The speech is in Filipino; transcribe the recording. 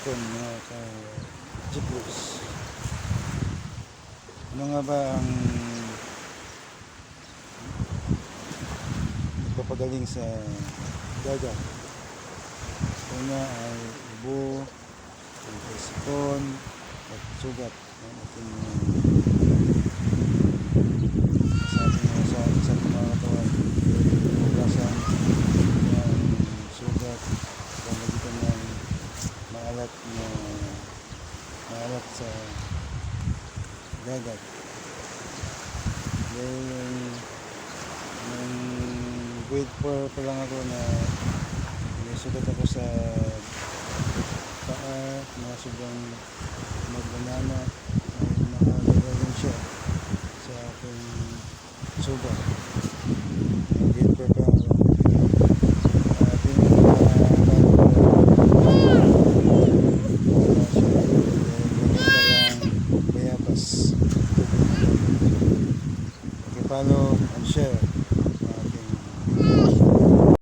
hapon mga ka-jeepers. Ano nga ba ang papagaling sa dagat? Una ay ubo, sipon, at sugat ng ating sa ating mga katawan. Hugasan ng sugat sa magitan ng maalat sa dagat. Dahil nung grade 4 pa lang ako na may sugat ako sa paa na sobrang magbanana ay nakagagaling siya sa aking sugat. Grade 4 pa lang ako. Follow and share.